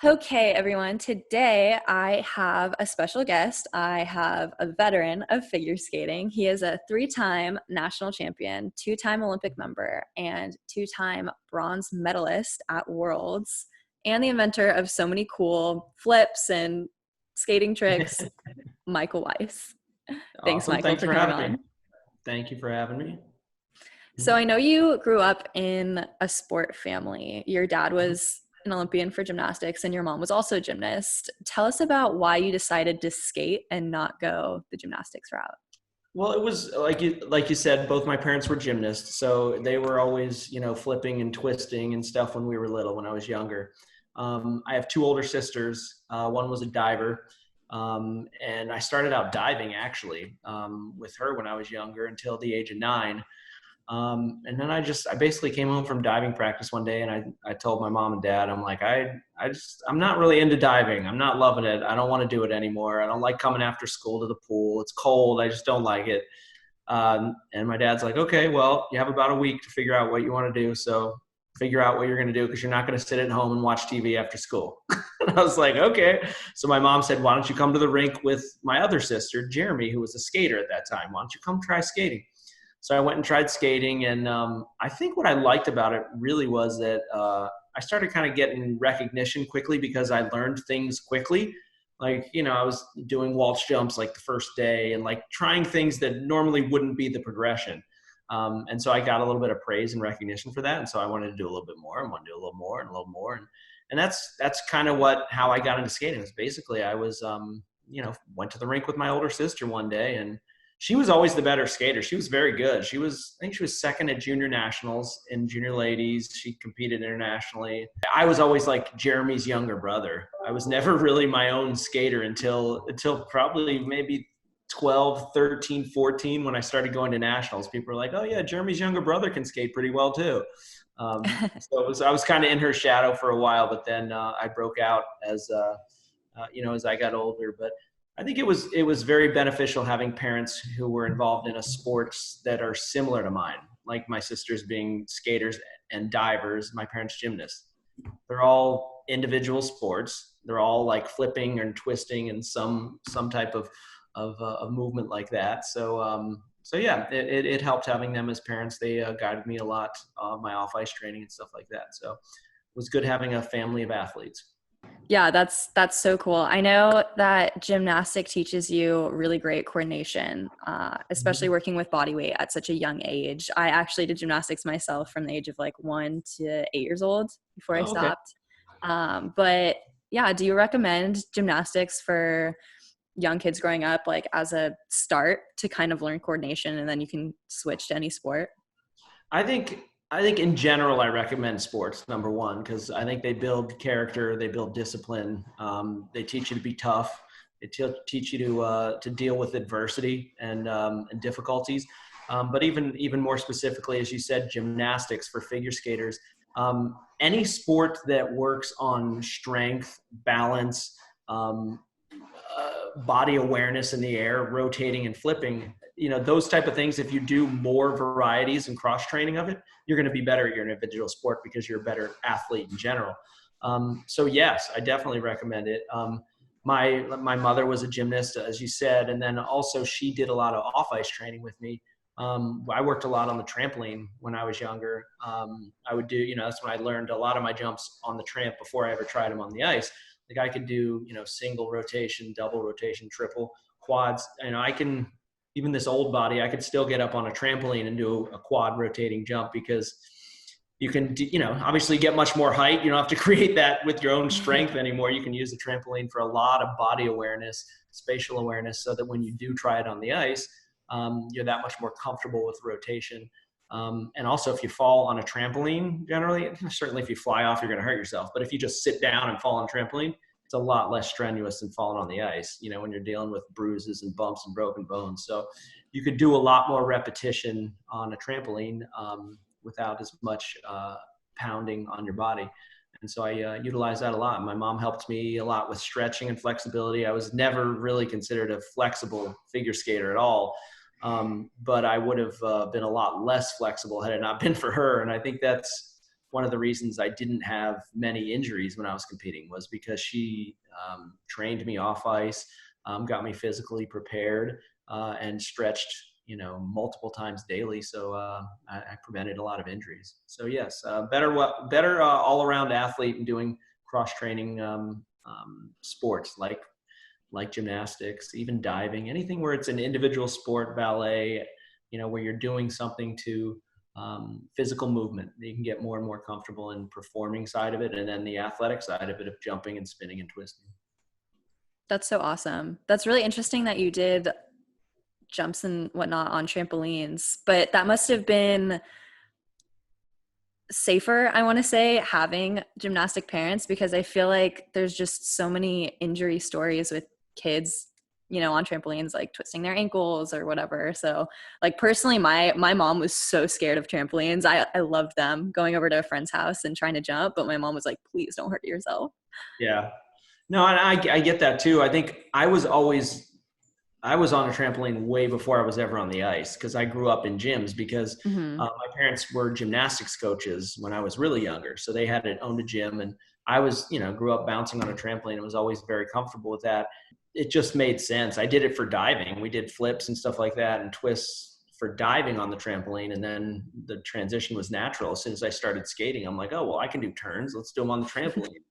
Okay, everyone. Today I have a special guest. I have a veteran of figure skating. He is a three-time national champion, two-time Olympic member, and two-time bronze medalist at Worlds, and the inventor of so many cool flips and skating tricks, Michael Weiss. Thanks, Awesome. Michael, Thanks for for coming having me. on. Thank you for having me. So I know you grew up in a sport family. Your dad was an Olympian for gymnastics and your mom was also a gymnast. Tell us about why you decided to skate and not go the gymnastics route. Well, it was like you said, both my parents were gymnasts, so they were always, flipping and twisting and stuff when we were little, when I was younger. I have two older sisters. One was a diver, and I started out diving actually with her when I was younger until the age of 9. And then I basically came home from diving practice one day and I told my mom and dad, I'm like, I'm not really into diving. I'm not loving it. I don't want to do it anymore. I don't like coming after school to the pool. It's cold. I just don't like it. And my dad's like, okay, well, you have about a week to figure out what you want to do. So figure out what you're going to do, because you're not going to sit at home and watch TV after school. And I was like, okay. So my mom said, why don't you come to the rink with my other sister, Jeremy, who was a skater at that time. Why don't you come try skating? So I went and tried skating, and I think what I liked about it really was that I started kind of getting recognition quickly because I learned things quickly. Like, I was doing waltz jumps like the first day and like trying things that normally wouldn't be the progression. And so I got a little bit of praise and recognition for that. And so I wanted to do a little bit more and want to do a little more and a little more. And that's kind of how I got into skating. It was basically I was, went to the rink with my older sister one day, and she was always the better skater. She was very good. I think she was second at junior nationals in junior ladies. She competed internationally. I was always like Jeremy's younger brother. I was never really my own skater until probably maybe 12, 13, 14, when I started going to nationals. People were like, oh yeah, Jeremy's younger brother can skate pretty well too. I was kind of in her shadow for a while, but then I broke out as I got older. But I think it was very beneficial having parents who were involved in a sports that are similar to mine, like my sisters being skaters and divers, my parents gymnasts. They're all individual sports. They're all like flipping and twisting and some type of movement like that. So yeah, it helped having them as parents. They guided me a lot on my off ice training and stuff like that. So it was good having a family of athletes. Yeah, that's so cool. I know that gymnastic teaches you really great coordination, especially working with body weight at such a young age. I actually did gymnastics myself from the age of like 1 to 8 years old before I Okay. stopped. But yeah, do you recommend gymnastics for young kids growing up, like as a start to kind of learn coordination and then you can switch to any sport? I think in general, I recommend sports, number one, because I think they build character, they build discipline, they teach you to be tough, they teach you to deal with adversity and difficulties. But even more specifically, as you said, gymnastics for figure skaters, any sport that works on strength, balance, body awareness in the air, rotating and flipping, those type of things, if you do more varieties and cross training of it, you're going to be better at your individual sport because you're a better athlete in general. So yes, I definitely recommend it. My mother was a gymnast, as you said, and then also she did a lot of off ice training with me. I worked a lot on the trampoline when I was younger. I would do, that's when I learned a lot of my jumps on the tramp before I ever tried them on the ice. Like I could do, single rotation, double rotation, triple, quads. Even this old body, I could still get up on a trampoline and do a quad rotating jump, because you can, obviously get much more height. You don't have to create that with your own strength anymore. You can use the trampoline for a lot of body awareness, spatial awareness, so that when you do try it on the ice, you're that much more comfortable with rotation. And also, if you fall on a trampoline, generally, certainly if you fly off, you're going to hurt yourself. But if you just sit down and fall on a trampoline, it's a lot less strenuous than falling on the ice, when you're dealing with bruises and bumps and broken bones. So you could do a lot more repetition on a trampoline without as much pounding on your body. And so I utilize that a lot. My mom helped me a lot with stretching and flexibility. I was never really considered a flexible figure skater at all. But I would have been a lot less flexible had it not been for her. And I think that's one of the reasons I didn't have many injuries when I was competing was because she trained me off ice, got me physically prepared, and stretched, multiple times daily. So I prevented a lot of injuries. So yes, better all around athlete and doing cross training sports like gymnastics, even diving, anything where it's an individual sport, ballet, where you're doing something to physical movement. You can get more and more comfortable in performing side of it, and then the athletic side of it of jumping and spinning and twisting. That's so awesome. That's really interesting that you did jumps and whatnot on trampolines, but that must have been safer, I want to say, having gymnastic parents, because I feel like there's just so many injury stories with kids, on trampolines, like twisting their ankles or whatever. So like personally, my mom was so scared of trampolines. I loved them, going over to a friend's house and trying to jump, but my mom was like, please don't hurt yourself. Yeah. No, and I get that too. I think I was on a trampoline way before I was ever on the ice, because I grew up in gyms, because my parents were gymnastics coaches when I was really younger. So they owned a gym, and I was, grew up bouncing on a trampoline and was always very comfortable with that. It just made sense. I did it for diving. We did flips and stuff like that and twists for diving on the trampoline. And then the transition was natural. As soon as I started skating, I'm like, oh, well, I can do turns. Let's do them on the trampoline.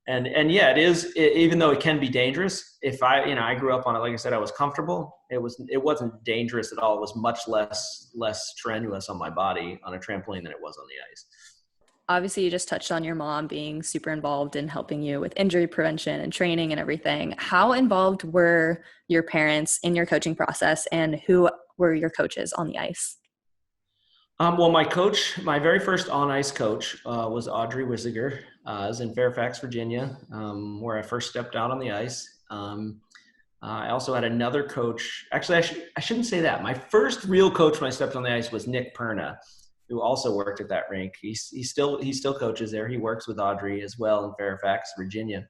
And yeah, it is, even though it can be dangerous. If I grew up on it, like I said, I was comfortable. It wasn't dangerous at all. It was much less strenuous on my body on a trampoline than it was on the ice. Obviously, you just touched on your mom being super involved in helping you with injury prevention and training and everything. How involved were your parents in your coaching process, and who were your coaches on the ice? Well, my very first on-ice coach was Audrey Wissiger. I was in Fairfax, Virginia, where I first stepped out on the ice. I also had another coach. Actually, I shouldn't say that. My first real coach when I stepped on the ice was Nick Perna, who also worked at that rink. He still coaches there. He works with Audrey as well in Fairfax, Virginia.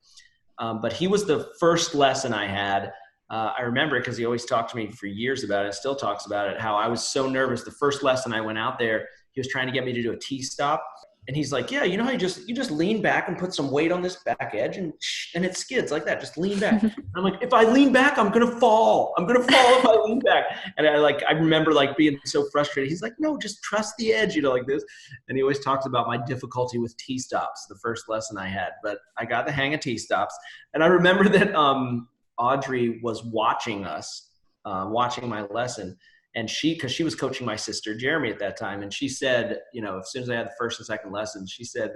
But he was the first lesson I had. I remember it because he always talked to me for years about it, still talks about it, how I was so nervous. The first lesson I went out there, he was trying to get me to do a T-stop. And he's like, yeah, how you just lean back and put some weight on this back edge and it skids like that. Just lean back. And I'm like, if I lean back, I'm going to fall. I'm going to fall if I lean back. And I remember being so frustrated. He's like, no, just trust the edge, like this. And he always talks about my difficulty with T-stops, the first lesson I had. But I got the hang of T-stops. And I remember that Audrey was watching us, watching my lesson. And because she was coaching my sister, Jeremy, at that time. And she said, as soon as I had the first and second lessons, she said,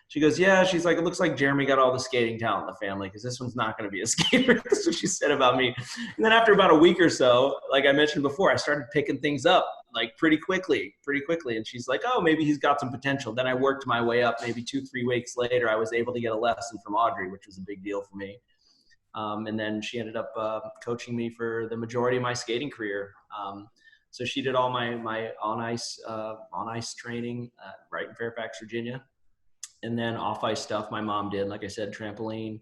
she goes, yeah, she's like, it looks like Jeremy got all the skating talent in the family, because this one's not going to be a skater. That's what she said about me. And then after about a week or so, like I mentioned before, I started picking things up pretty quickly. And she's like, oh, maybe he's got some potential. Then I worked my way up. Maybe 2-3 weeks later, I was able to get a lesson from Audrey, which was a big deal for me. And then she ended up coaching me for the majority of my skating career. So she did all my on ice training right in Fairfax, Virginia. And then off ice stuff my mom did, like I said, trampoline.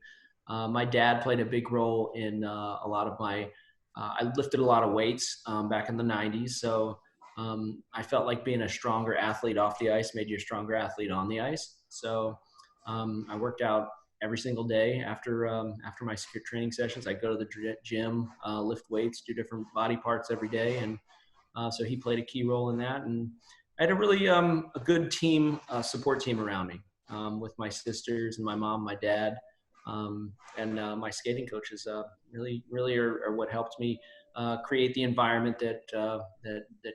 My dad played a big role in a lot of I lifted a lot of weights back in the 90s. So I felt like being a stronger athlete off the ice made you a stronger athlete on the ice. So I worked out every single day after my training sessions. I go to the gym, lift weights, do different body parts every day. And so he played a key role in that. And I had a really a good team, support team around me with my sisters and my mom, my dad, and my skating coaches really are what helped me create the environment that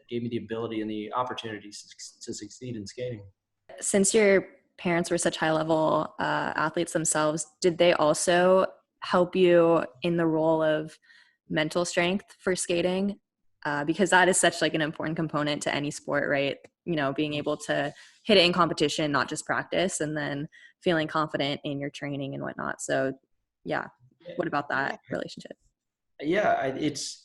gave me the ability and the opportunities to succeed in skating. Since your parents were such high level athletes themselves, did they also help you in the role of mental strength for skating? Because that is such an important component to any sport, right? Being able to hit it in competition, not just practice, and then feeling confident in your training and whatnot. So yeah, what about that relationship? Yeah, it's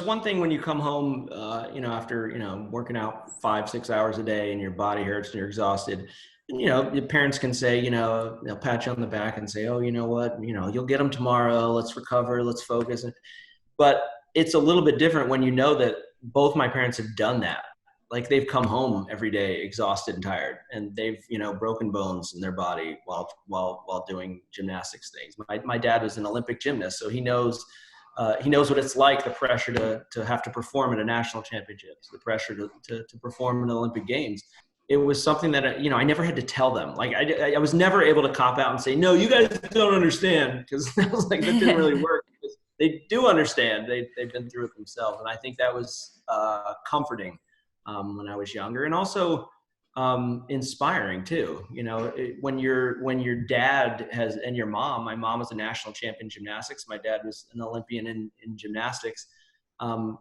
one thing when you come home, after, working out 5-6 hours a day and your body hurts and you're exhausted, and, your parents can say, they'll pat you on the back and say, oh, you know what, you'll get them tomorrow. Let's recover. Let's focus. But it's a little bit different when you know that both my parents have done that. like they've come home every day exhausted and tired, and they've, you know, broken bones in their body while doing gymnastics things. My dad was an Olympic gymnast, so he knows what it's like, the pressure to have to perform at a national championships, the pressure to perform in the Olympic Games. It was something that, you know, I never had to tell them. Like I was never able to cop out and say, no, you guys don't understand, because I was like, that didn't really work. Because they do understand. They've been through it themselves. And I think that was comforting when I was younger, and also inspiring too. You know, when your dad has, and your mom, my mom was a national champion in gymnastics. My dad was an Olympian in gymnastics.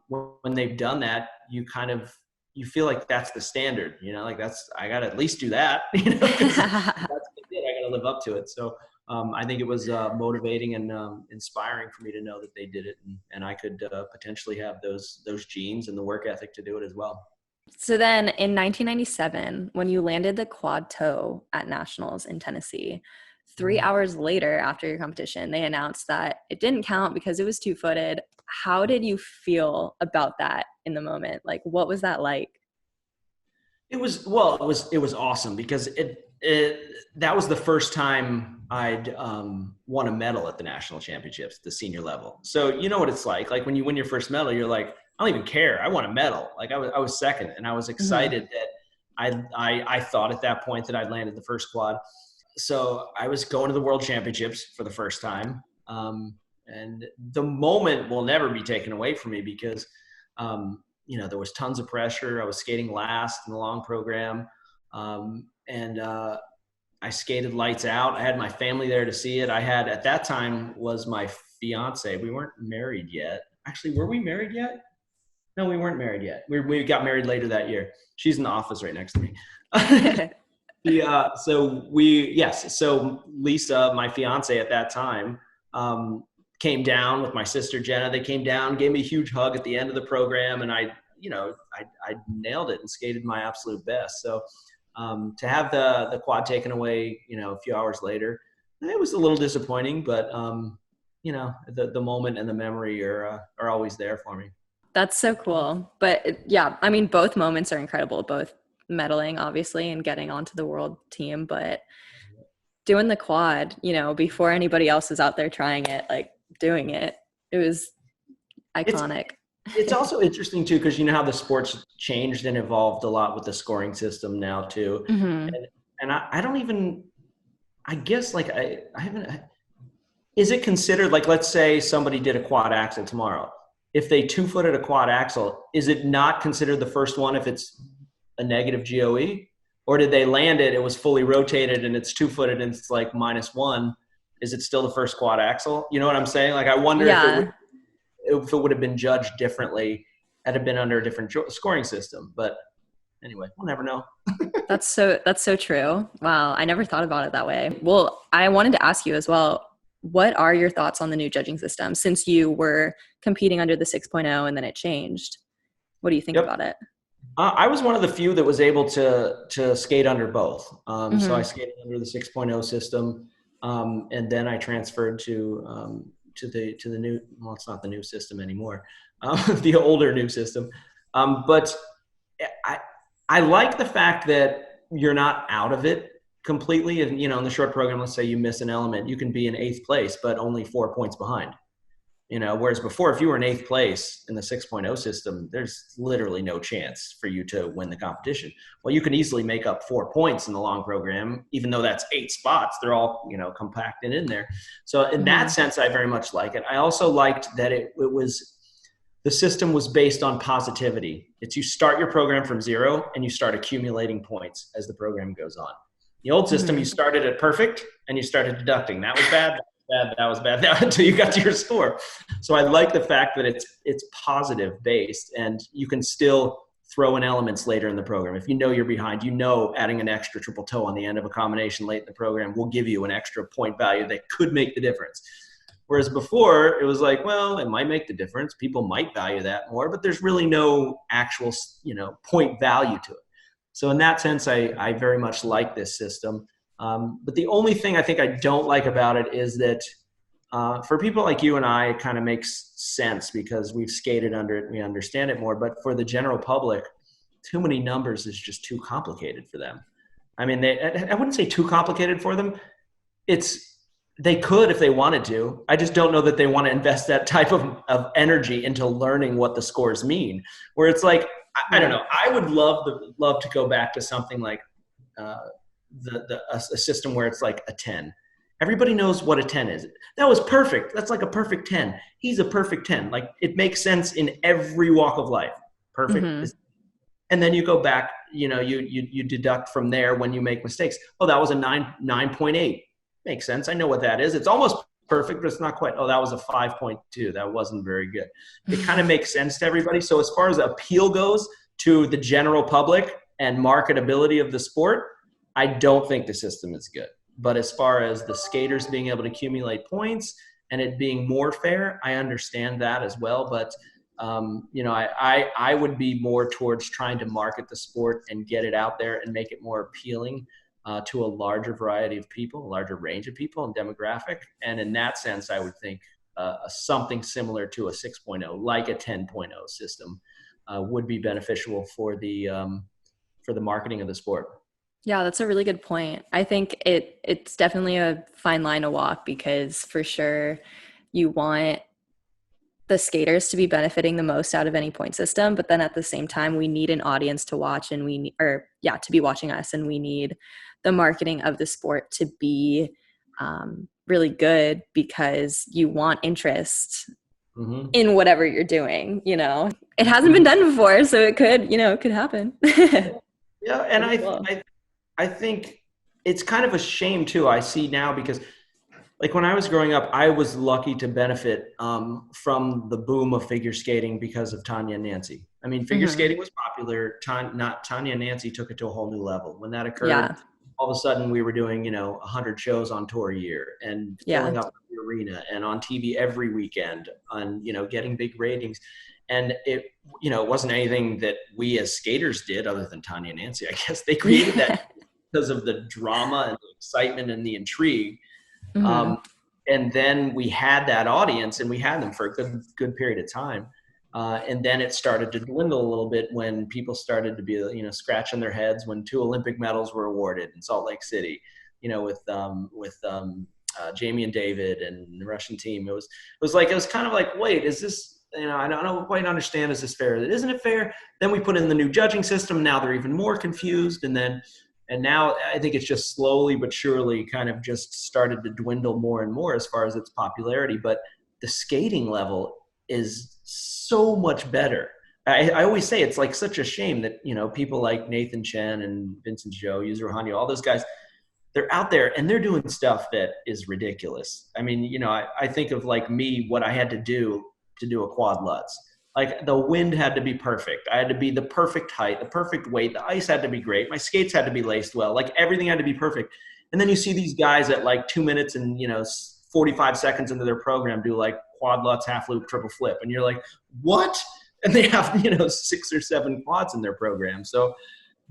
When they've done that, you feel like that's the standard, you know, like I got to at least do that, you know, that's what they did. I got to live up to it. So I think it was motivating and inspiring for me to know that they did it, and I could potentially have those genes and the work ethic to do it as well. So then in 1997, when you landed the quad toe at nationals in Tennessee, 3 hours later after your competition, they announced that it didn't count because it was two-footed. How did you feel about that in the moment? Like, what was that like? It was awesome, because that was the first time I'd won a medal at the national championships, the senior level. So you know what it's like when you win your first medal, you're like, I don't even care. I won a medal. Like I was second, and I was excited that I thought at that point that I'd landed the first quad. So I was going to the world championships for the first time. And the moment will never be taken away from me, because, you know, there was tons of pressure. I was skating last in the long program. And I skated lights out. I had my family there to see it. I had, at that time, was my fiance. We weren't married yet. Actually, were we married yet? No, we weren't married yet. We got married later that year. She's in the office right next to me. So Lisa, my fiance at that time, came down with my sister Jenna. They came down, gave me a huge hug at the end of the program, and I nailed it and skated my absolute best. So to have the quad taken away, you know, a few hours later, it was a little disappointing, but you know, the moment and the memory are always there for me. That's so cool. But yeah, I mean, both moments are incredible, both medaling obviously and getting onto the world team, but doing the quad, you know, before anybody else is out there trying it, like doing it, it was iconic. It's also interesting too, because you know how the sport's changed and evolved a lot with the scoring system now too. Mm-hmm. And I don't even, I guess, like I haven't, is it considered, like, let's say somebody did a quad axel tomorrow. If they two-footed a quad axel, is it not considered the first one if it's a negative GOE? Or did they land it, it was fully rotated and it's two-footed and it's like -1? Is it still the first quad axel? You know what I'm saying? Like, I wonder if it would have been judged differently had it been under a different scoring system. But anyway, we'll never know. That's so true. Wow. I never thought about it that way. Well, I wanted to ask you as well, what are your thoughts on the new judging system since you were competing under the 6.0 and then it changed? What do you think about it? I was one of the few that was able to skate under both. So I skated under the 6.0 system, and then I transferred to the new. Well, it's not the new system anymore, the older new system. But I like the fact that you're not out of it completely. And you know, in the short program, let's say you miss an element, you can be in 8th place, but only 4 points behind. You know, whereas before, if you were in 8th place in the 6.0 system, there's literally no chance for you to win the competition. Well, you can easily make up 4 points in the long program, even though that's 8 spots. They're all, you know, compacted in there. So in that sense, I very much like it. I also liked that the system was based on positivity. It's you start your program from 0 and you start accumulating points as the program goes on. The old system, you started at perfect and you started deducting. That was bad. That was bad until you got to your score. So I like the fact that it's positive based, and you can still throw in elements later in the program. If you know you're behind, you know adding an extra triple toe on the end of a combination late in the program will give you an extra point value that could make the difference. Whereas before, it was like, well, it might make the difference. People might value that more, but there's really no actual, you know, point value to it. So in that sense, I very much like this system. But the only thing I think I don't like about it is that for people like you and I, it kind of makes sense because we've skated under it and we understand it more. But for the general public, too many numbers is just too complicated for them. I mean, I wouldn't say too complicated for them. They could if they wanted to. I just don't know that they want to invest that type of energy into learning what the scores mean. Where it's like, I don't know. I would love to go back to something like a system where it's like a 10. Everybody knows what a 10 is. That was perfect. That's like a perfect 10. He's a perfect 10. Like, it makes sense in every walk of life. Perfect. Mm-hmm. And then you go back, you deduct from there when you make mistakes. Oh, that was a 9.8. Makes sense. I know what that is. It's almost perfect, but it's not quite. Oh, that was a 5.2. That wasn't very good. It kind of makes sense to everybody. So as far as appeal goes to the general public and marketability of the sport, I don't think the system is good. But as far as the skaters being able to accumulate points and it being more fair, I understand that as well. But I would be more towards trying to market the sport and get it out there and make it more appealing to a larger variety of people, a larger range of people and demographic. And in that sense, I would think something similar to a 6.0, like a 10.0 system, would be beneficial for the marketing of the sport. Yeah, that's a really good point. I think it's definitely a fine line to walk, because for sure you want the skaters to be benefiting the most out of any point system, but then at the same time we need an audience to watch, and to be watching us, and we need the marketing of the sport to be really good, because you want interest in whatever you're doing. It hasn't been done before, so it could happen. Yeah, and I think it's kind of a shame too. I see now, because like when I was growing up, I was lucky to benefit from the boom of figure skating because of Tanya and Nancy. I mean, figure skating was popular. Tanya and Nancy took it to a whole new level. When that occurred, all of a sudden we were doing, 100 shows on tour a year and filling up the arena and on TV every weekend and, getting big ratings. And it wasn't anything that we as skaters did other than Tanya and Nancy. I guess they created that because of the drama and the excitement and the intrigue. And then we had that audience, and we had them for a good period of time. And then it started to dwindle a little bit when people started to be, scratching their heads when 2 Olympic medals were awarded in Salt Lake City, with Jamie and David and the Russian team. It was kind of like, wait, is this, I don't quite understand. Is this fair? Isn't it fair? Then we put in the new judging system. Now they're even more confused. And now I think it's just slowly but surely kind of just started to dwindle more and more as far as its popularity. But the skating level is so much better. I always say it's like such a shame that, people like Nathan Chen and Vincent Zhou, Yuzuru Hanyu, all those guys, they're out there and they're doing stuff that is ridiculous. I mean, I think of like me, what I had to do a quad lutz. Like, the wind had to be perfect. I had to be the perfect height, the perfect weight. The ice had to be great. My skates had to be laced well. Like, everything had to be perfect. And then you see these guys at like 2 minutes and, 45 seconds into their program do like quad lutz, half loop, triple flip. And you're like, what? And they have, 6 or 7 quads in their program. So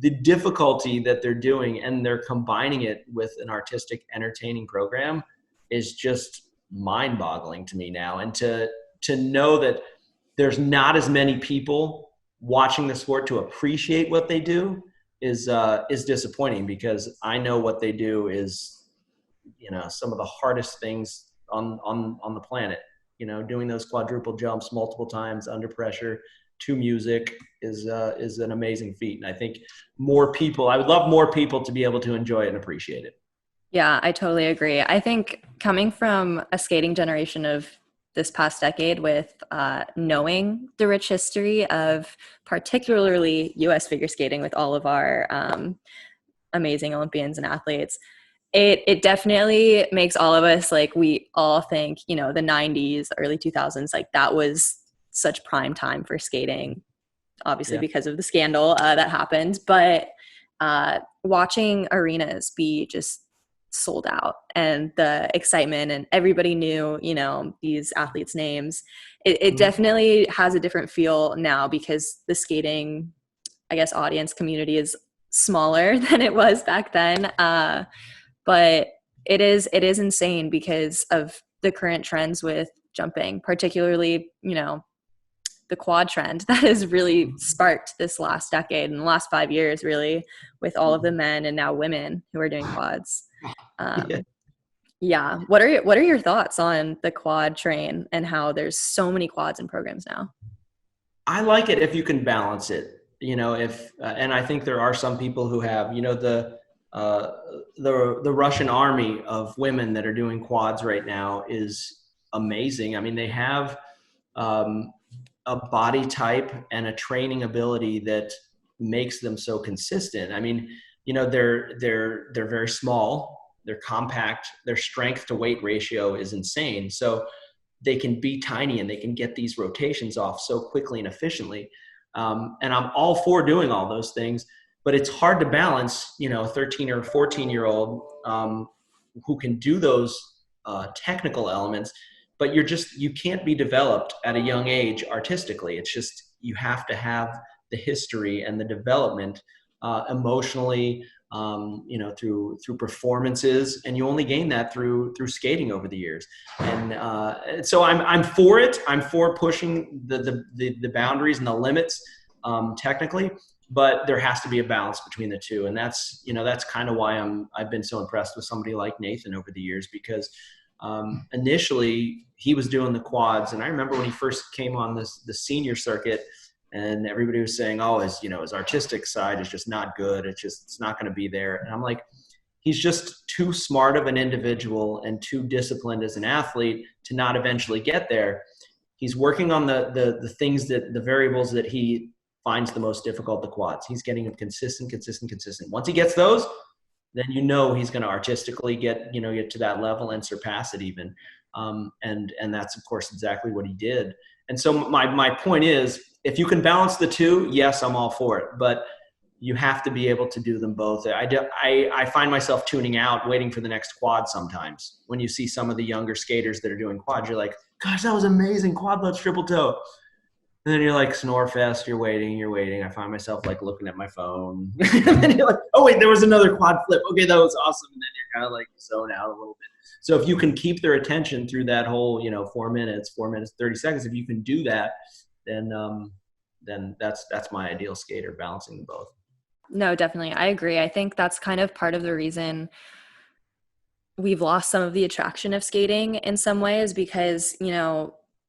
the difficulty that they're doing, and they're combining it with an artistic, entertaining program, is just mind-boggling to me now. And to know that there's not as many people watching the sport to appreciate what they do is disappointing, because I know what they do is, some of the hardest things on the planet. Doing those quadruple jumps multiple times under pressure to music is an amazing feat. And I think I would love more people to be able to enjoy it and appreciate it. Yeah, I totally agree. I think coming from a skating generation of this past decade, with knowing the rich history of particularly U.S. figure skating with all of our amazing Olympians and athletes, it definitely makes all of us, like, we all think, the 90s, early 2000s, like, that was such prime time for skating, obviously because of the scandal that happened. But watching arenas be just sold out, and the excitement, and everybody knew, these athletes' names, it definitely has a different feel now, because the skating, I guess, audience community is smaller than it was back then. But it is insane because of the current trends with jumping, particularly, the quad trend that has really sparked this last decade and the last 5 years, really, with all of the men and now women who are doing quads. Yeah. Yeah. What are your thoughts on the quad train and how there's so many quads and programs now? I like it if you can balance it, if, and I think there are some people who have, uh, the Russian army of women that are doing quads right now is amazing. I mean, they have, um, a body type and a training ability that makes them so consistent. I mean, they're very small, they're compact, their strength to weight ratio is insane. So they can be tiny and they can get these rotations off so quickly and efficiently. And I'm all for doing all those things, but it's hard to balance, a 13 or 14-year-old who can do those technical elements, but you can't be developed at a young age artistically. It's just, you have to have the history and the development emotionally, through performances, and you only gain that through skating over the years. And so I'm for it. I'm for pushing the boundaries and the limits technically, but there has to be a balance between the two. And that's kind of why I've been so impressed with somebody like Nathan over the years, because initially he was doing the quads, and I remember when he first came on the senior circuit, and everybody was saying, oh, his artistic side is just not good. It's not going to be there. And I'm like, he's just too smart of an individual and too disciplined as an athlete to not eventually get there. He's working on the things the variables that he finds the most difficult, the quads. He's getting them consistent. Once he gets those, then he's going to artistically get to that level and surpass it even. And that's of course exactly what he did. And so my point is, if you can balance the two, yes, I'm all for it. But you have to be able to do them both. I find myself tuning out, waiting for the next quad sometimes. When you see some of the younger skaters that are doing quads, you're like, gosh, that was amazing, quad lutz, triple toe. And then you're like, snore fest, you're waiting. I find myself like looking at my phone. And then you're like, oh wait, there was another quad flip. Okay, that was awesome. And then you're kind of like zone out a little bit. So if you can keep their attention through that whole, 4 minutes, 30 seconds, if you can do that, then that's my ideal skater, balancing them both. No, definitely. I agree. I think that's kind of part of the reason we've lost some of the attraction of skating in some ways, because,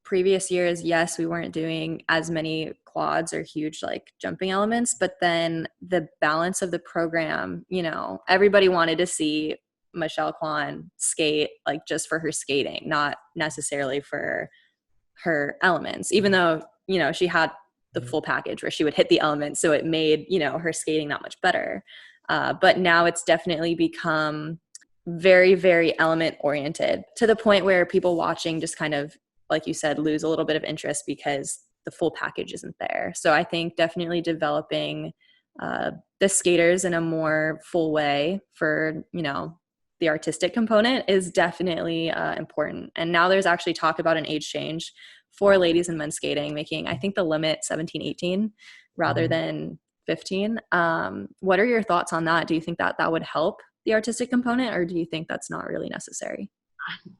previous years, yes, we weren't doing as many quads or huge like jumping elements, but then the balance of the program, everybody wanted to see Michelle Kwan skate like just for her skating, not necessarily for her elements, even though, she had the full package where she would hit the elements. So it made, her skating that much better. But now it's definitely become very, very element oriented, to the point where people watching just kind of, like you said, lose a little bit of interest because the full package isn't there. So I think definitely developing the skaters in a more full way for, the artistic component is definitely important. And now there's actually talk about an age change for ladies and men's skating, making, I think, the limit 17, 18 rather than 15. What are your thoughts on that? Do you think that would help the artistic component, or do you think that's not really necessary?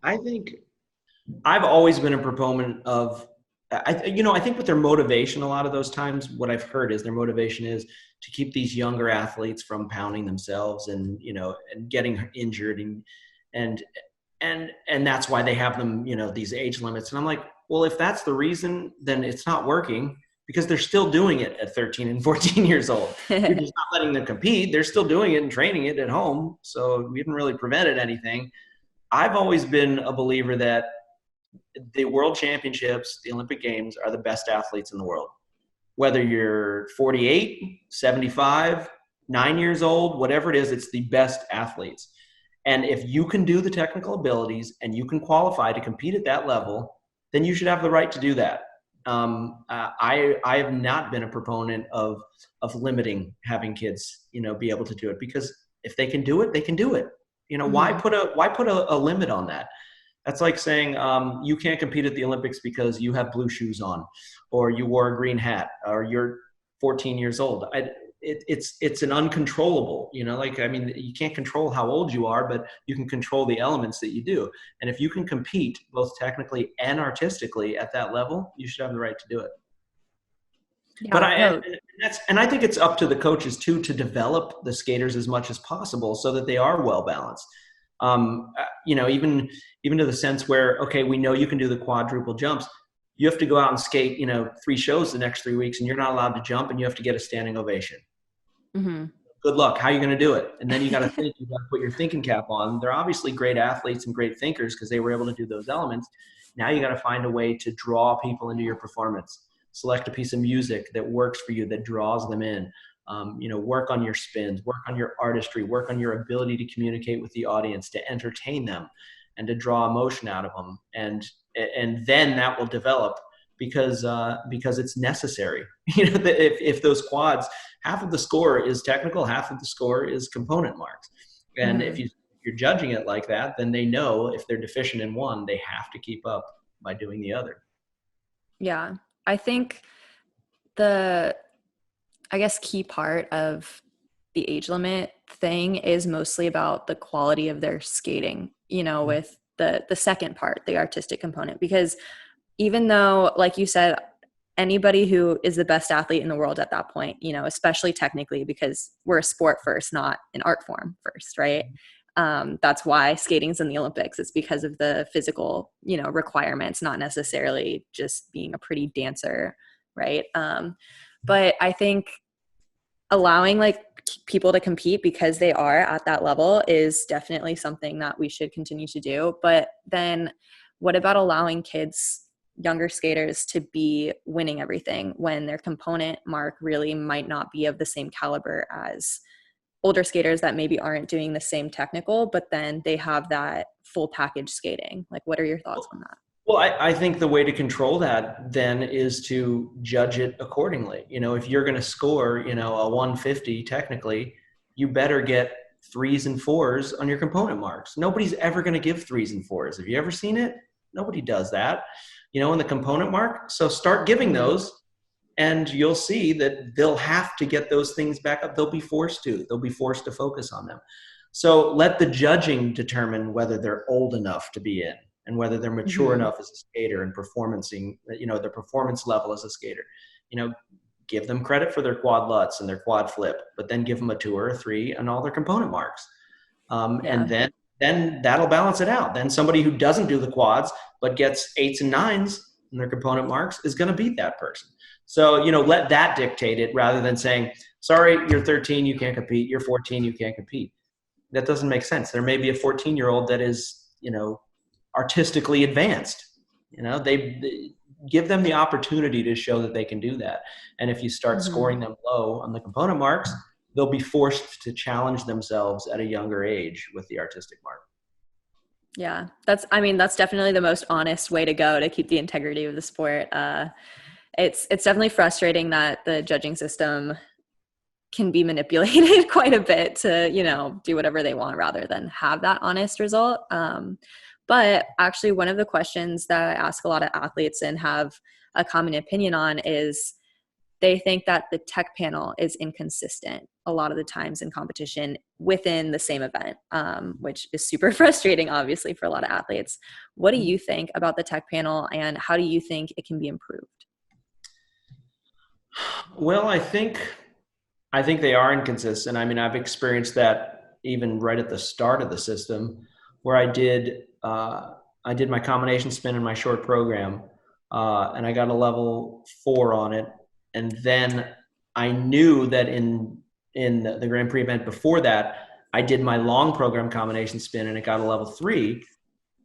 I think I've always been a proponent of, I think with their motivation, a lot of those times, what I've heard is their motivation is to keep these younger athletes from pounding themselves and, and getting injured. And that's why they have them, these age limits. And I'm like, well, if that's the reason, then it's not working, because they're still doing it at 13 and 14 years old. You're just not letting them compete. They're still doing it and training it at home. So we haven't really prevented anything. I've always been a believer that the world championships, the Olympic Games, are the best athletes in the world. Whether you're 48, 75, 9 years old, whatever it is, it's the best athletes. And if you can do the technical abilities and you can qualify to compete at that level, then you should have the right to do that. I have not been a proponent of limiting having kids, be able to do it, because if they can do it, they can do it. Why put a limit on that? That's like saying you can't compete at the Olympics because you have blue shoes on, or you wore a green hat, or you're 14 years old. It's an uncontrollable, you can't control how old you are, but you can control the elements that you do. And if you can compete both technically and artistically at that level, you should have the right to do it. But Yeah, no. I think it's up to the coaches too to develop the skaters as much as possible so that they are well balanced. Even to the sense where, okay, we know you can do the quadruple jumps. You have to go out and skate, 3 shows the next 3 weeks, and you're not allowed to jump, and you have to get a standing ovation. Hmm. Good luck. How are you going to do it? And then you got to think, you got to put your thinking cap on. They're obviously great athletes and great thinkers because they were able to do those elements. Now you got to find a way to draw people into your performance. Select a piece of music that works for you, that draws them in. Work on your spins, work on your artistry, work on your ability to communicate with the audience, to entertain them, and to draw emotion out of them. And then that will develop because it's necessary. If those quads, half of the score is technical, half of the score is component marks. And if you're judging it like that, then they know if they're deficient in one, they have to keep up by doing the other. Yeah. I think the, I guess, key part of the age limit thing is mostly about the quality of their skating, with the second part, the artistic component, because even though, like you said, anybody who is the best athlete in the world at that point, especially technically, because we're a sport first, not an art form first, right? That's why skating's in the Olympics. It's because of the physical, requirements, not necessarily just being a pretty dancer, right? But I think allowing like people to compete because they are at that level is definitely something that we should continue to do. But then what about allowing kids, younger skaters, to be winning everything when their component mark really might not be of the same caliber as older skaters that maybe aren't doing the same technical, but then they have that full package skating? Like, what are your thoughts on that? Well, I think the way to control that then is to judge it accordingly. If you're going to score, a 150 technically, you better get 3s and 4s on your component marks. Nobody's ever going to give 3s and 4s. Have you ever seen it? Nobody does that, in the component mark. So start giving those, and you'll see that they'll have to get those things back up. They'll be forced to. They'll be forced to focus on them. So let the judging determine whether they're old enough to be in, and whether they're mature enough as a skater and performancing, their performance level as a skater. Give them credit for their quad lutz and their quad flip, but then give them a 2 or a 3 on all their component marks. And then that'll balance it out. Then somebody who doesn't do the quads but gets 8s and 9s in their component marks is going to beat that person. So, let that dictate it rather than saying, sorry, you're 13, you can't compete. You're 14, you can't compete. That doesn't make sense. There may be a 14-year-old that is, artistically advanced. They give them the opportunity to show that they can do that. And if you start scoring them low on the component marks, they'll be forced to challenge themselves at a younger age with the artistic mark. Yeah, that's definitely the most honest way to go to keep the integrity of the sport. It's definitely frustrating that the judging system can be manipulated quite a bit to, do whatever they want rather than have that honest result. But actually, one of the questions that I ask a lot of athletes and have a common opinion on is they think that the tech panel is inconsistent a lot of the times in competition within the same event, which is super frustrating, obviously, for a lot of athletes. What do you think about the tech panel, and how do you think it can be improved? Well, I think they are inconsistent. I mean, I've experienced that even right at the start of the system, where I did my combination spin in my short program, and I got a level 4 on it. And then I knew that in the Grand Prix event before that, I did my long program combination spin and it got a level 3.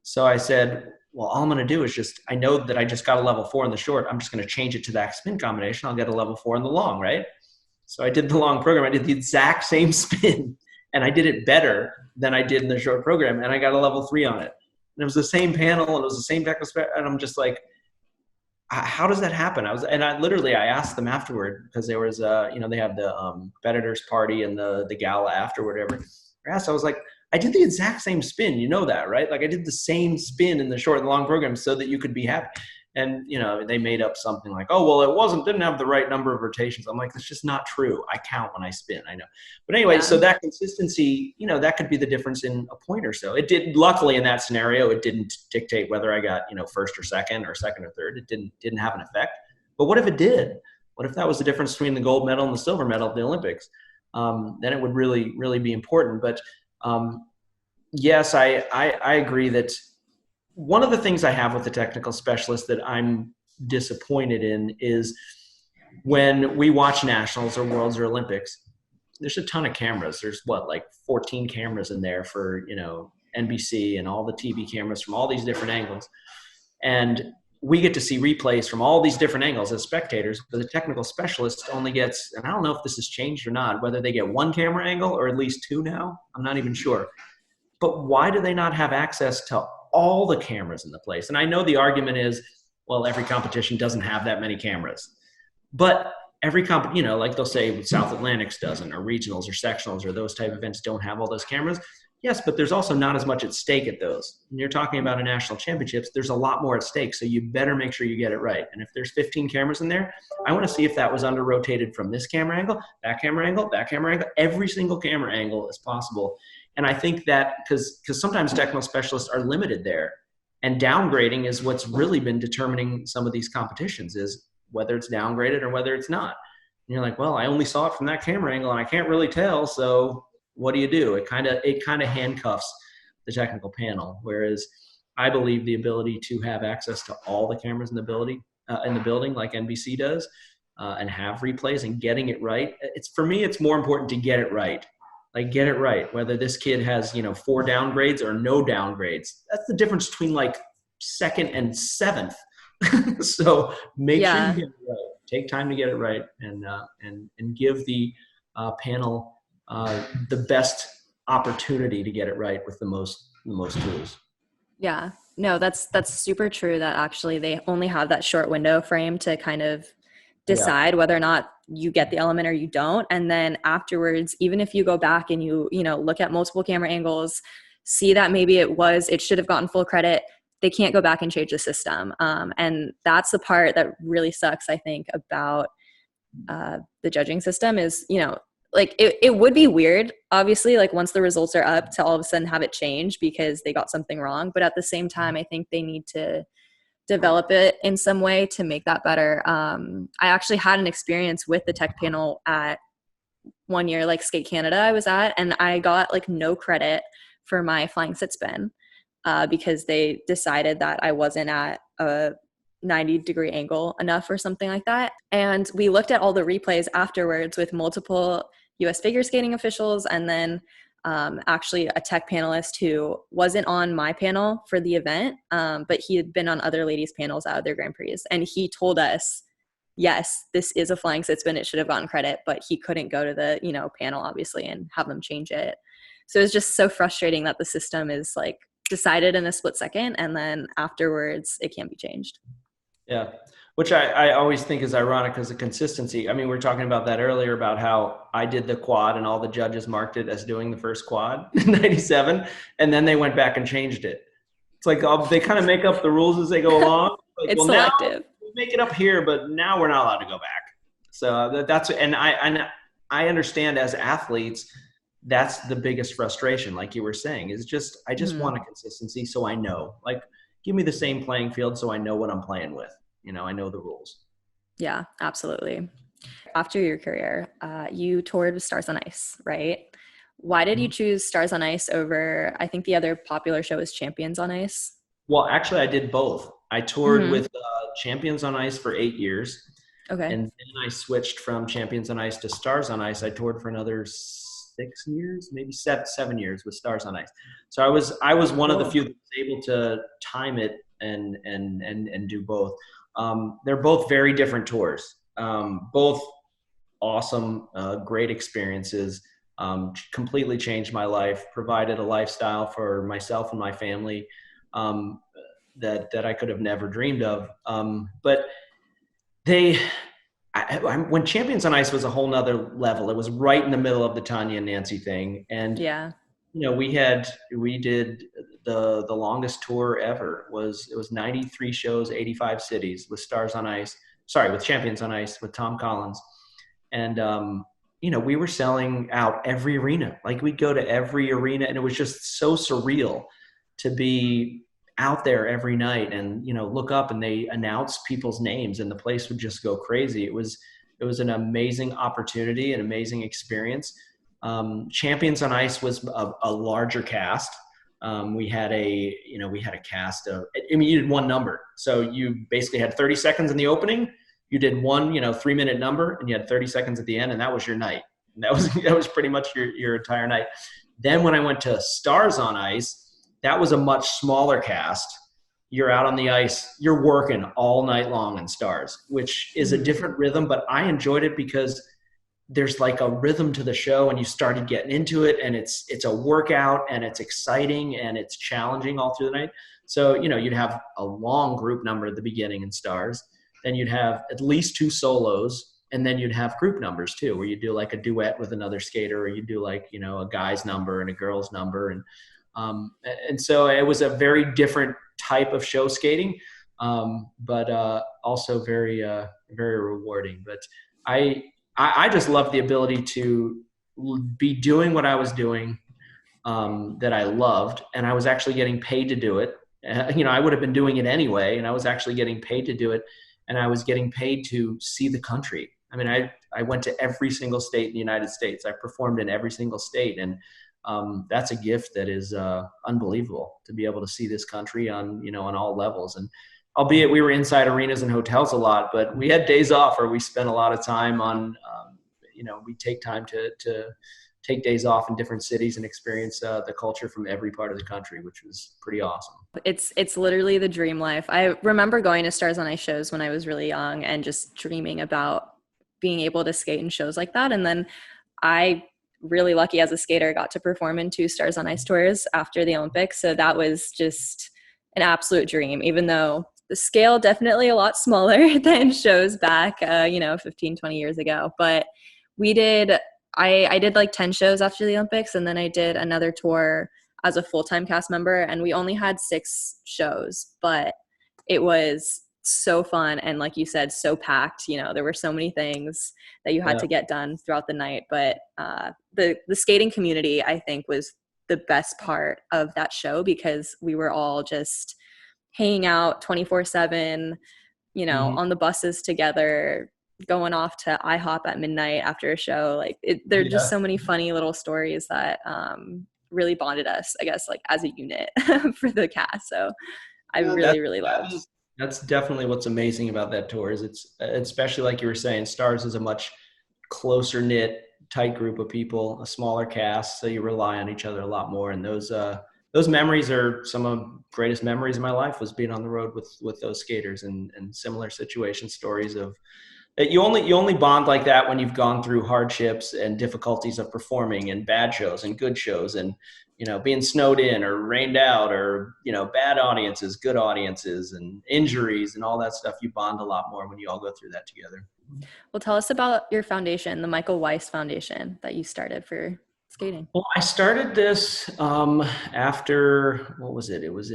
So I said, well, all I'm going to do is I know that I just got a level 4 in the short. I'm just going to change it to that spin combination. I'll get a level 4 in the long, right? So I did the long program. I did the exact same spin, and I did it better than I did in the short program, and I got a level 3 on it. And it was the same panel, and it was the same technical spec, and I'm just like, how does that happen? I asked them afterward, because there was they have the competitors party and the gala afterward, whatever. I was like, I did the exact same spin, you know that, right? Like, I did the same spin in the short and long program so that you could be happy. And, they made up something like, oh, well, didn't have the right number of rotations. I'm like, that's just not true. I count when I spin, I know. But anyway, So that consistency, that could be the difference in a point or so. It did, luckily in that scenario, it didn't dictate whether I got, first or second or third. It didn't have an effect. But what if it did? What if that was the difference between the gold medal and the silver medal at the Olympics? Then it would really, really be important. But yes, I agree that one of the things I have with the technical specialist that I'm disappointed in is when we watch nationals or worlds or Olympics, there's a ton of cameras. There's like 14 cameras in there for, NBC and all the TV cameras from all these different angles. And we get to see replays from all these different angles as spectators, but the technical specialist only gets, and I don't know if this has changed or not, whether they get one camera angle or at least two now, I'm not even sure. But why do they not have access to all the cameras in the place? And I know the argument is, well, every competition doesn't have that many cameras. But every like they'll say South Atlantics doesn't, or regionals or sectionals or those type of events don't have all those cameras. Yes, but there's also not as much at stake at those. When you're talking about a national championships, there's a lot more at stake. So you better make sure you get it right. And if there's 15 cameras in there, I want to see if that was under rotated from this camera angle, that camera angle, that camera angle, every single camera angle is possible. And I think that because sometimes technical specialists are limited there, and downgrading is what's really been determining some of these competitions, is whether it's downgraded or whether it's not. And you're like, well, I only saw it from that camera angle and I can't really tell. So what do? It kind of handcuffs the technical panel. Whereas I believe the ability to have access to all the cameras in the building like NBC does, and have replays and getting it right. For me, it's more important to get it right. Like, get it right. Whether this kid has, 4 downgrades or no downgrades, that's the difference between like 2nd and 7th. So make sure you get it right. Take time to get it right, and give the panel the best opportunity to get it right with the most tools. Yeah, no, that's super true, that actually they only have that short window frame to kind of decide whether or not you get the element or you don't. And then afterwards, even if you go back and you look at multiple camera angles, see that maybe it should have gotten full credit, they can't go back and change the system. And that's the part that really sucks, I think, about the judging system is, like it would be weird, obviously, like once the results are up, to all of a sudden have it change because they got something wrong. But at the same time, I think they need to develop it in some way to make that better. I actually had an experience with the tech panel at one year, like Skate Canada I was at, and I got like no credit for my flying sit spin because they decided that I wasn't at a 90-degree angle enough or something like that. And we looked at all the replays afterwards with multiple US figure skating officials, and then actually a tech panelist who wasn't on my panel for the event, but he had been on other ladies' panels at other Grand Prix. And he told us, yes, this is a flying sit spin, it should have gotten credit, but he couldn't go to the, panel, obviously, and have them change it. So it's just so frustrating that the system is like decided in a split second, and then afterwards it can't be changed. Yeah, which I always think is ironic because the consistency. I mean, we were talking about that earlier about how I did the quad and all the judges marked it as doing the first quad in 97, and then they went back and changed it. It's like they kind of make up the rules as they go along. Like, it's selective. Now we make it up here, but now we're not allowed to go back. So that's, and I understand as athletes, that's the biggest frustration, like you were saying, is I just want a consistency so I know. Like, give me the same playing field so I know what I'm playing with. I know the rules. Yeah, absolutely. After your career, you toured with Stars on Ice, right? Why did you choose Stars on Ice over, I think the other popular show is Champions on Ice? Well, actually, I did both. I toured with Champions on Ice for 8 years. Okay. And then I switched from Champions on Ice to Stars on Ice. I toured for another 6 years, maybe 7 years with Stars on Ice. So I was one of the few that was able to time it and do both. They're both very different tours, both awesome, great experiences, completely changed my life, provided a lifestyle for myself and my family that I could have never dreamed of. But when Champions on Ice was a whole nother level. It was right in the middle of the Tanya and Nancy thing. And, we did the longest tour ever. It was 93 shows, 85 cities with with Champions on Ice with Tom Collins. And, we were selling out every arena. Like, we'd go to every arena, and it was just so surreal to be out there every night and, look up and they announce people's names and the place would just go crazy. It was It was an amazing opportunity, an amazing experience. Champions on Ice was a larger cast. We had a cast of, I mean, you did one number. So you basically had 30 seconds in the opening. You did one, 3-minute number, and you had 30 seconds at the end, and that was your night. And that was pretty much your entire night. Then when I went to Stars on Ice, that was a much smaller cast. You're out on the ice, you're working all night long in Stars, which is a different rhythm, but I enjoyed it because there's like a rhythm to the show, and you started getting into it, and it's a workout, and it's exciting, and it's challenging all through the night. So, you'd have a long group number at the beginning in Stars. Then you'd have at least 2 solos, and then you'd have group numbers too, where you do like a duet with another skater, or you do like, a guy's number and a girl's number. And so it was a very different type of show skating, but also very, very rewarding. But I just loved the ability to be doing what I was doing, that I loved, and I was actually getting paid to do it. I would have been doing it anyway, and I was actually getting paid to do it, and I was getting paid to see the country. I mean, I went to every single state in the United States. I performed in every single state, and that's a gift that is unbelievable, to be able to see this country on all levels. And albeit we were inside arenas and hotels a lot, but we had days off, or we spent a lot of time on, we take time to take days off in different cities and experience the culture from every part of the country, which was pretty awesome. It's literally the dream life. I remember going to Stars on Ice shows when I was really young and just dreaming about being able to skate in shows like that. And then I, really lucky as a skater, got to perform in 2 Stars on Ice tours after the Olympics. So that was just an absolute dream, even though the scale definitely a lot smaller than shows back, 15, 20 years ago. But I did like 10 shows after the Olympics, and then I did another tour as a full-time cast member, and we only had 6 shows, but it was so fun. And like you said, so packed, there were so many things that you had to get done throughout the night. But the skating community, I think, was the best part of that show, because we were all just hanging out 24/7, on the buses together, going off to IHOP at midnight after a show. There are just so many funny little stories that really bonded us, I guess, like as a unit for the cast. So I really loved. That's definitely what's amazing about that tour, is it's, especially like you were saying, Stars is a much closer knit, tight group of people, a smaller cast, so you rely on each other a lot more. And those memories are some of the greatest memories of my life, was being on the road with those skaters, and similar situation stories of that. You only bond like that when you've gone through hardships and difficulties of performing, and bad shows and good shows, and being snowed in or rained out, or bad audiences, good audiences, and injuries and all that stuff. You bond a lot more when you all go through that together. Well, tell us about your foundation, the Michael Weiss Foundation, that you started for skating. Well, I started this after, what was it? It was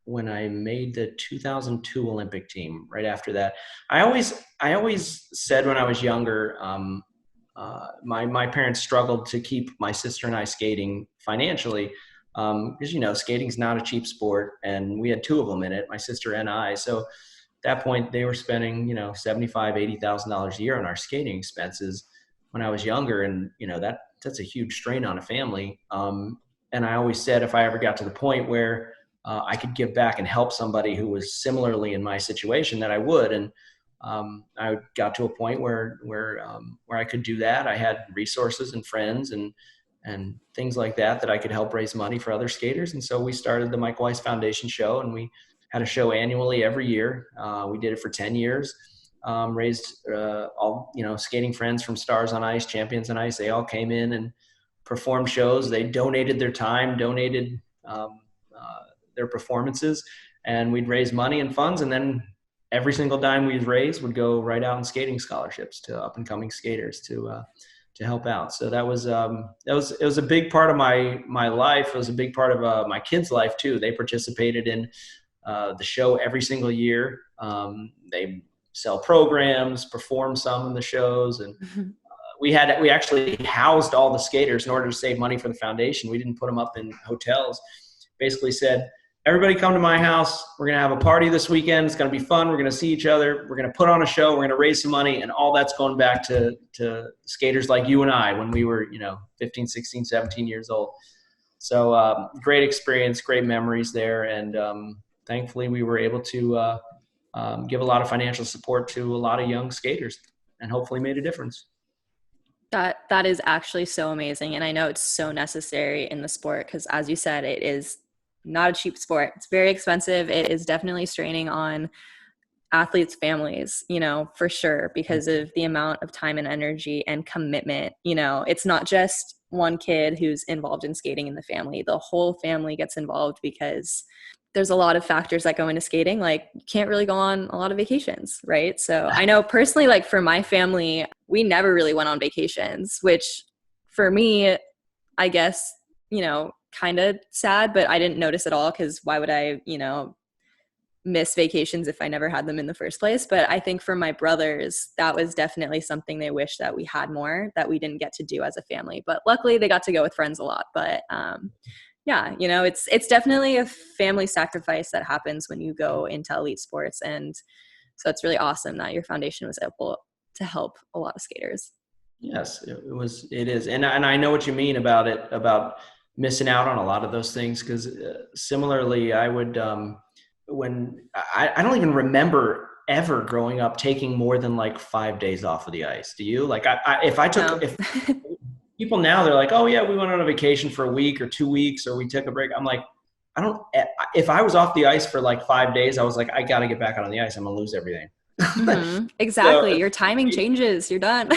when I made the 2002 Olympic team. Right after that, I always said when I was younger, my parents struggled to keep my sister and I skating financially, because skating's not a cheap sport, and we had 2 of them in it, my sister and I. So at that point, they were spending $75,000-$80,000 a year on our skating expenses when I was younger, and that's a huge strain on a family. And I always said, if I ever got to the point where I could give back and help somebody who was similarly in my situation, that I would. And I got to a point where I could do that. I had resources and friends and things like that I could help raise money for other skaters. And so we started the Mike Weiss Foundation show, and we had a show annually every year. We did it for 10 years, raised all, skating friends from Stars on Ice, Champions on Ice. They all came in and performed shows. They donated their time, donated their performances, and we'd raise money and funds. And then every single dime we'd raise would go right out in skating scholarships to up and coming skaters to help out. So it was a big part of my life. It was a big part of my kids' life too. They participated in the show every single year. They sell programs, perform some in the shows, and we actually housed all the skaters in order to save money for the foundation. We didn't put them up in hotels. Basically said, everybody come to my house. We're going to have a party this weekend. It's going to be fun. We're going to see each other. We're going to put on a show. We're going to raise some money. And all that's going back to skaters like you and I when we were, 15, 16, 17 years old. So great experience, great memories there. And thankfully we were able to give a lot of financial support to a lot of young skaters and hopefully made a difference. That is actually so amazing. And I know it's so necessary in the sport because, as you said, it is not a cheap sport. It's very expensive. It is definitely straining on athletes' families, for sure, because of the amount of time and energy and commitment. It's not just one kid who's involved in skating in the family. The whole family gets involved because there's a lot of factors that go into skating. Like, you can't really go on a lot of vacations, right? So I know personally, like for my family, we never really went on vacations, which for me, I guess, kind of sad, but I didn't notice at all because why would I, miss vacations if I never had them in the first place? But I think for my brothers, that was definitely something they wish that we had more that we didn't get to do as a family. But luckily they got to go with friends a lot. But yeah, it's definitely a family sacrifice that happens when you go into elite sports. And so it's really awesome that your foundation was able to help a lot of skaters. Yes, it is. And I know what you mean about missing out on a lot of those things. Cause similarly, I would, I don't even remember ever growing up taking more than like 5 days off of the ice. Do you? Like if people now, they're like, oh yeah, we went on a vacation for a week or 2 weeks, or we took a break. I'm like, if I was off the ice for like 5 days, I was like, I got to get back on the ice. I'm gonna lose everything. Mm-hmm. Exactly. Your timing changes. You're done.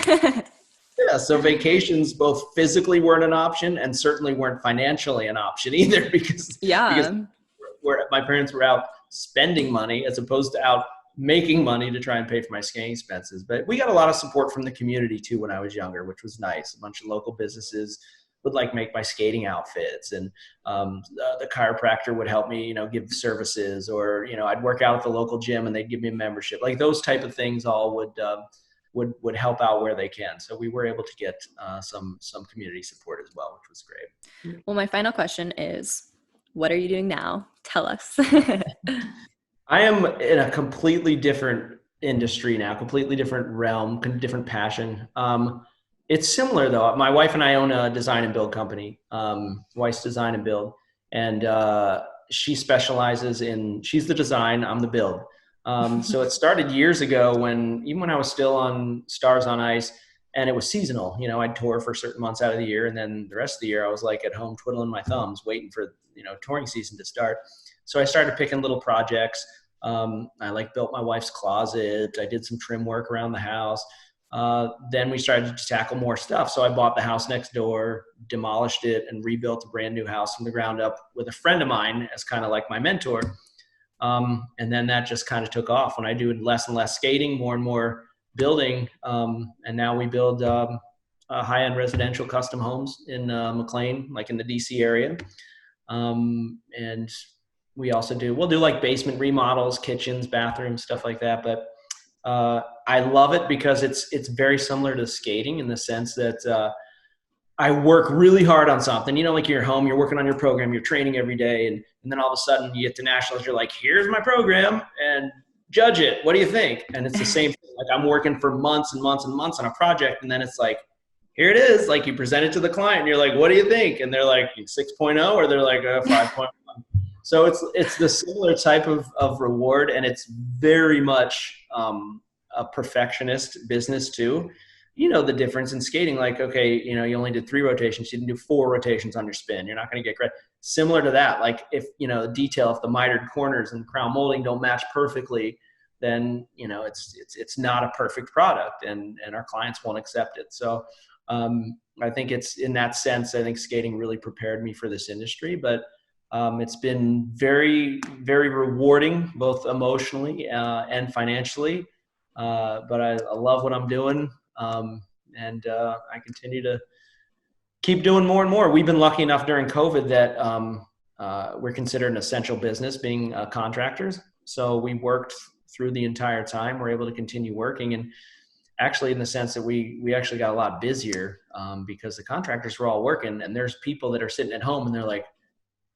Yeah. So vacations both physically weren't an option and certainly weren't financially an option either because my parents were out spending money as opposed to out making money to try and pay for my skating expenses. But we got a lot of support from the community too when I was younger, which was nice. A bunch of local businesses would like make my skating outfits, and the chiropractor would help me, give services, or I'd work out at the local gym and they'd give me a membership. Like those type of things all would help out where they can. So we were able to get some community support as well, which was great. Well, my final question is, what are you doing now? Tell us. I am in a completely different industry now, completely different realm, different passion. It's similar though. My wife and I own a design and build company, Weiss Design and Build. And she specializes she's the design, I'm the build. So it started years ago even when I was still on Stars on Ice, and it was seasonal. I'd tour for certain months out of the year, and then the rest of the year I was like at home twiddling my thumbs, waiting for touring season to start. So I started picking little projects. I built my wife's closet. I did some trim work around the house. Then we started to tackle more stuff. So I bought the house next door, demolished it, and rebuilt a brand new house from the ground up with a friend of mine as kind of like my mentor. And then that just kind of took off when I do less and less skating, more and more building. And now we build high-end residential custom homes in McLean, like in the DC area. And we'll do like basement remodels, kitchens, bathrooms, stuff like that. But I love it because it's very similar to skating in the sense that I work really hard on something. Like you're home, you're working on your program, you're training every day, and then all of a sudden you get to nationals, you're like, here's my program and judge it. What do you think? And it's the same thing. Like I'm working for months and months and months on a project, and then it's like, here it is. Like you present it to the client, and you're like, what do you think? And they're like 6.0, or they're like 5.1. So it's the similar type of reward, and it's very much a perfectionist business too. The difference in skating, like, okay, you only did 3 rotations, you didn't do 4 rotations on your spin. You're not going to get credit. Similar to that, like if, detail, if the mitered corners and crown molding don't match perfectly, then, it's not a perfect product, and our clients won't accept it. So I think it's in that sense, I think skating really prepared me for this industry, but it's been very, very rewarding, both emotionally and financially. But I love what I'm doing. And I continue to keep doing more and more. We've been lucky enough during COVID that we're considered an essential business, being contractors. So we worked through the entire time. We're able to continue working, and actually in the sense that we actually got a lot busier because the contractors were all working, and there's people that are sitting at home and they're like,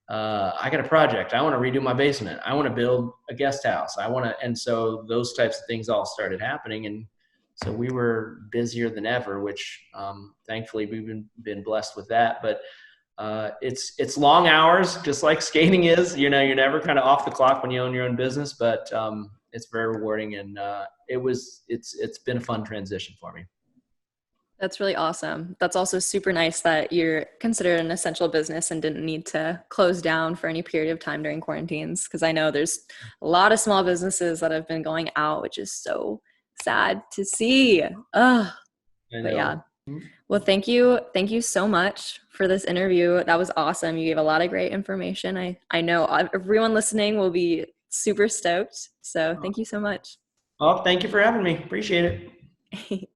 I got a project. I want to redo my basement. I want to build a guest house. And so those types of things all started happening. And so we were busier than ever, which thankfully we've been blessed with that. But it's long hours, just like skating is. You're never kind of off the clock when you own your own business, but it's very rewarding, and it's been a fun transition for me. That's really awesome. That's also super nice that you're considered an essential business and didn't need to close down for any period of time during quarantines. Because I know there's a lot of small businesses that have been going out, which is so sad to see. Ugh. I But yeah. know. Well, thank you. Thank you so much for this interview. That was awesome. You gave a lot of great information. I know everyone listening will be super stoked. So thank you so much. Well, thank you for having me. Appreciate it.